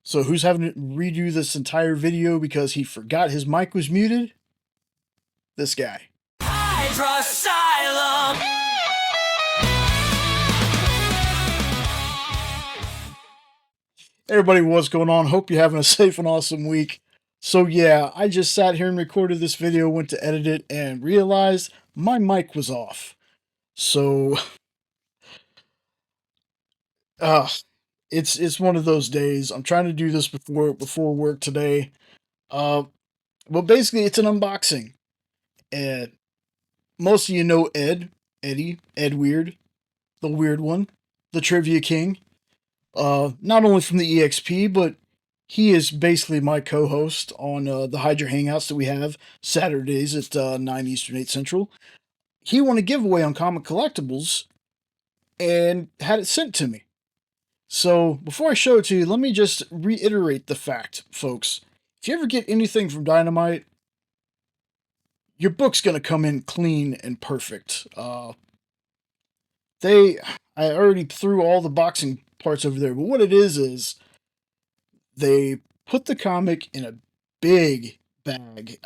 So who's having to redo this entire video because he forgot his mic was muted? This guy. Hydrasylum! Hey everybody, what's going on? Hope you're having a safe and awesome week. So yeah, I just sat here and recorded this video, went to edit it, and realized my mic was off. So, uh, it's one of those days. I'm trying to do this before work today. Uh, well, basically, it's an unboxing. And most of you know Ed Weird, the weird one, the trivia king. Not only from the EXP, but he is basically my co-host on the Hydra Hangouts that we have Saturdays at 9 Eastern, 8 Central. He won a giveaway on Comic Collectibles and had it sent to me. So before I show it to you, let me just reiterate the fact, folks. If you ever get anything from Dynamite, your book's going to come in clean and perfect. I already threw all the boxing parts over there, but what it is they put the comic in a big bag.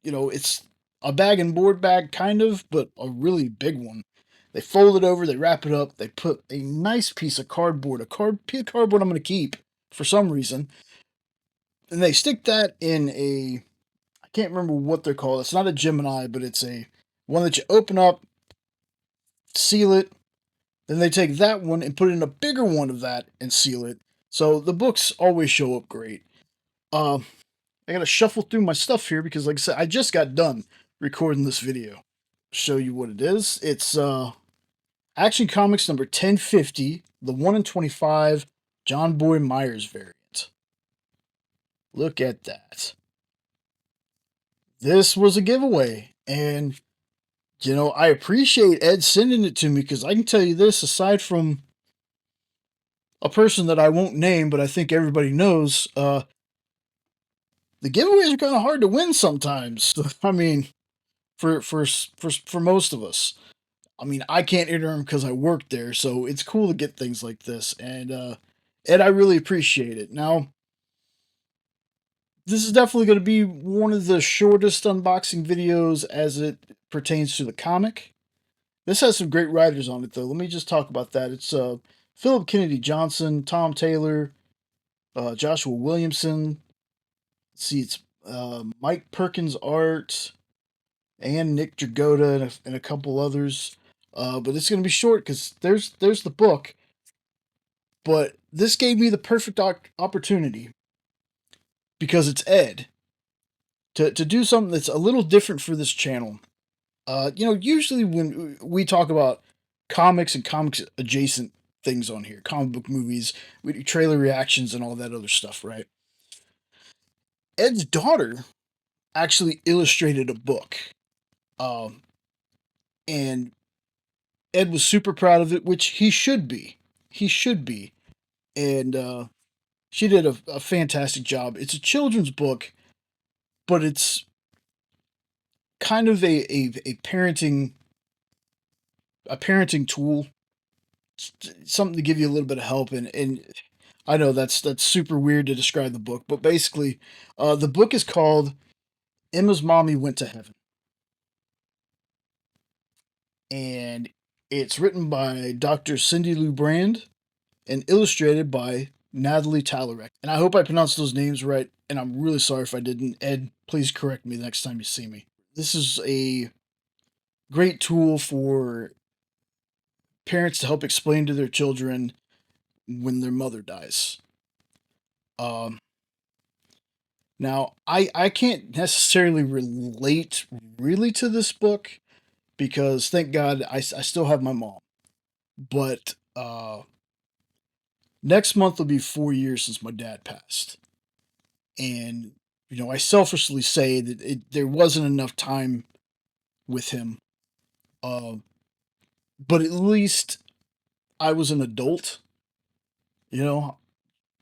It's a bag and board bag kind of, but a really big one. They fold it over, they wrap it up, they put a nice piece of cardboard, piece of cardboard I'm going to keep for some reason, and they stick that in I can't remember what they're called. It's not a Gemini, but it's a one that you open up, seal it, then they take that one and put in a bigger one of that and seal it. So the books always show up great. Uh, I gotta shuffle through my stuff here because, like I said, I just got done recording this video. Show you what it is. It's Action Comics number 1050, the 1 in 25 John Boy Myers variant. Look at that. This was a giveaway, and I appreciate Ed sending it to me because I can tell you this, aside from a person that I won't name, but I think everybody knows, the giveaways are kind of hard to win sometimes. I mean, for most of us. I mean, I can't enter them because I work there, so it's cool to get things like this. And Ed, I really appreciate it. Now, this is definitely going to be one of the shortest unboxing videos as it pertains to the comic. This has some great writers on it, though. Let me just talk about that. It's Philip Kennedy Johnson, Tom Taylor, Joshua Williamson. Let's see, it's Mike Perkins art, and Nick Dragotta and a couple others. But it's going to be short because there's the book. But this gave me the perfect opportunity because it's Ed to do something that's a little different for this channel. Usually when we talk about comics and comics adjacent things on here, comic book movies, we do trailer reactions and all that other stuff, right? Ed's daughter actually illustrated a book. And Ed was super proud of it, which he should be. He should be. And she did a fantastic job. It's a children's book, but it's kind of a parenting tool, something to give you a little bit of help. And I know that's super weird to describe the book, but basically, the book is called Emma's Mommy Went to Heaven, and it's written by Dr. Cindy Lou Brand and illustrated by Natalie Talarek. And I hope I pronounced those names right, and I'm really sorry if I didn't. Ed, please correct me the next time you see me. This is a great tool for parents to help explain to their children when their mother dies. Um, Now, I can't necessarily relate really to this book because thank God I still have my mom. But next month will be 4 years since my dad passed. And, I selfishly say that there wasn't enough time with him. Uh, but at least I was an adult. You know,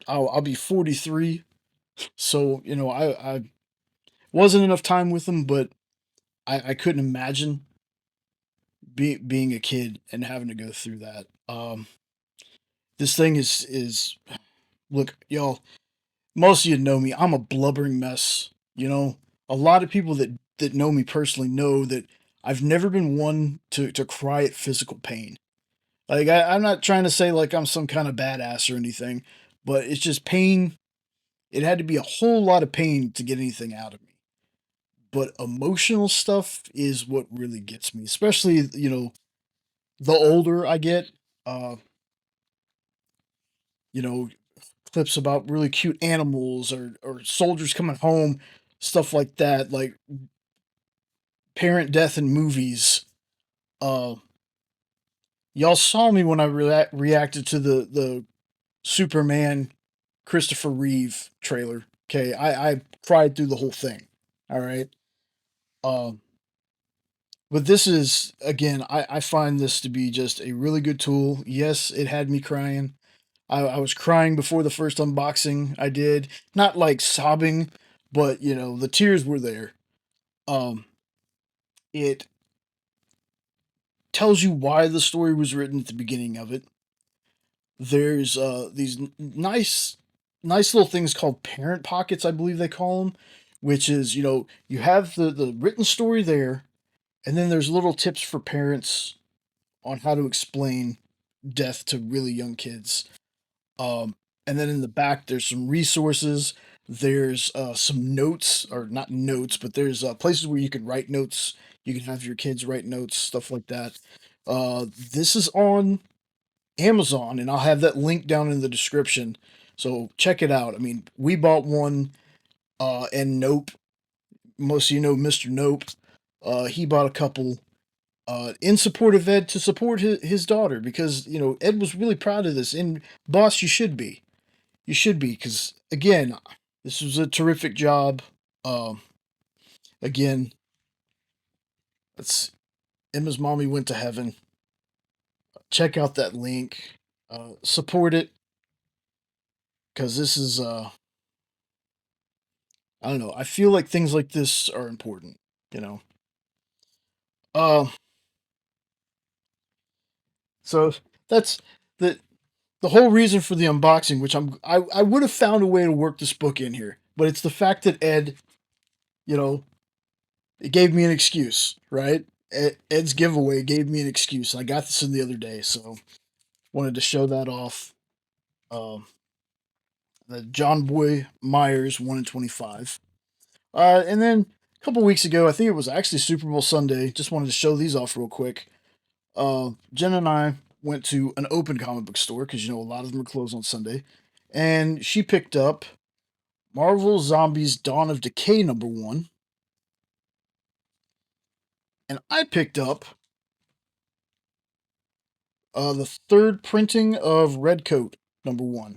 I'll be 43. So, I wasn't enough time with him, but I couldn't imagine being a kid and having to go through that. This thing is look, y'all. most of you know me. I'm a blubbering mess. You know, a lot of people that know me personally know that I've never been one to cry at physical pain. Like I'm not trying to say like I'm some kind of badass or anything, but it's just pain. It had to be a whole lot of pain to get anything out of me. But emotional stuff is what really gets me, especially the older I get. Uh, you know, clips about really cute animals or soldiers coming home, stuff like that, like parent death in movies. Uh, y'all saw me when I reacted to the Superman Christopher Reeve trailer. Okay, I cried through the whole thing. All right. Um, but this is again, I find this to be just a really good tool. Yes, it had me crying. I was crying before the first unboxing I did. Not like sobbing, but the tears were there. Um, it tells you why the story was written at the beginning of it. There's these nice little things called parent pockets, I believe they call them, which is you have the written story there, and then there's little tips for parents on how to explain death to really young kids. And then in the back, there's some resources. There's some notes, or not notes, but there's places where you can write notes. You can have your kids write notes, stuff like that. This is on Amazon, and I'll have that link down in the description. So check it out. I mean, we bought one, and Nope. Most of you know Mr. Nope. He bought a couple. In support of Ed to support his daughter because Ed was really proud of this. And boss, you should be. You should be, because again, this was a terrific job. Um, Again, it's Emma's mommy went to heaven. Check out that link. Support it because this is I don't know. I feel like things like this are important. You know. Uh, so that's the the whole reason for the unboxing, which I would have found a way to work this book in here, but it's the fact that Ed, you know, it gave me an excuse, right? Ed's giveaway gave me an excuse. I got this in the other day, so wanted to show that off. Um, the John Boy Myers 1 in 25. And then a couple weeks ago, I think it was actually Super Bowl Sunday. Just wanted to show these off real quick. Jen and I went to an open comic book store because a lot of them are closed on Sunday, and she picked up Marvel Zombies Dawn of Decay #1, and I picked up the third printing of Redcoat #1.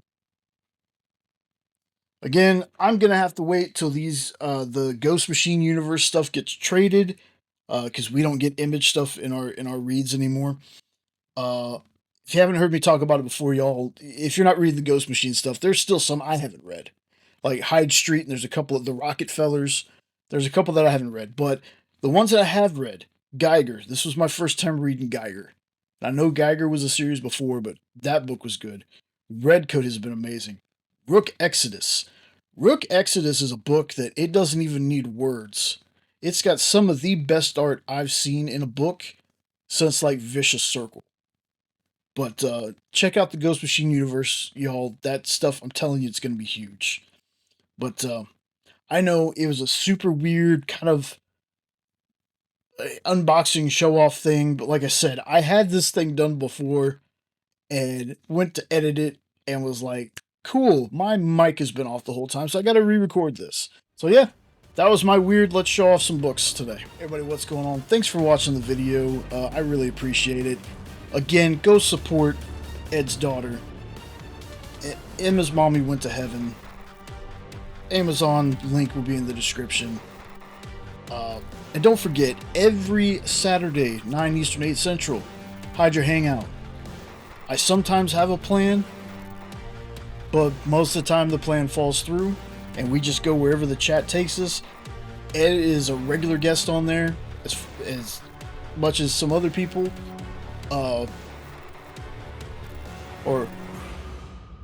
Again, I'm gonna have to wait till the Ghost Machine universe stuff gets traded, because we don't get image stuff in our reads anymore. Uh, if you haven't heard me talk about it before, y'all, if you're not reading the Ghost Machine stuff, there's still some I haven't read, like Hyde Street, and there's a couple of the Rockefellers. There's a couple that I haven't read, but the ones that I have read, Geiger. This was my first time reading Geiger. I know Geiger was a series before, but that book was good. Redcoat has been amazing. Rook Exodus. Rook Exodus is a book that it doesn't even need words. It's got some of the best art I've seen in a book since like Vicious Circle. But check out the Ghost Machine universe, y'all. That stuff, I'm telling you, it's going to be huge. But I know it was a super weird kind of unboxing show off thing. But like I said, I had this thing done before and went to edit it and was like, cool, my mic has been off the whole time, so I got to re record this. So yeah, that was my weird let's show off some books today. Everybody, what's going on? Thanks for watching the video. I really appreciate it. Again, go support Ed's daughter. Emma's mommy went to heaven. Amazon link will be in the description. And don't forget, every Saturday, 9 Eastern, 8 Central, Hydra Hangout. I sometimes have a plan, but most of the time the plan falls through, and we just go wherever the chat takes us. Ed is a regular guest on there, as much as some other people. Or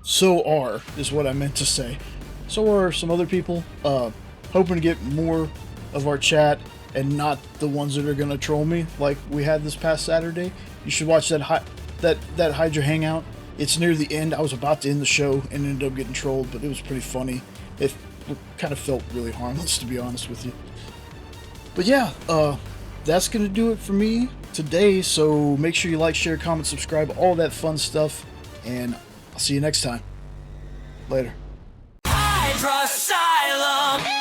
so are, is what I meant to say. So are some other people. Hoping to get more of our chat and not the ones that are gonna troll me like we had this past Saturday. You should watch that Hydra hangout. It's near the end. I was about to end the show and ended up getting trolled, but it was pretty funny. It kind of felt really harmless, to be honest with you. But yeah, that's gonna do it for me today. So make sure you like, share, comment, subscribe, all that fun stuff, and I'll see you next time. Later. Hydrasylum!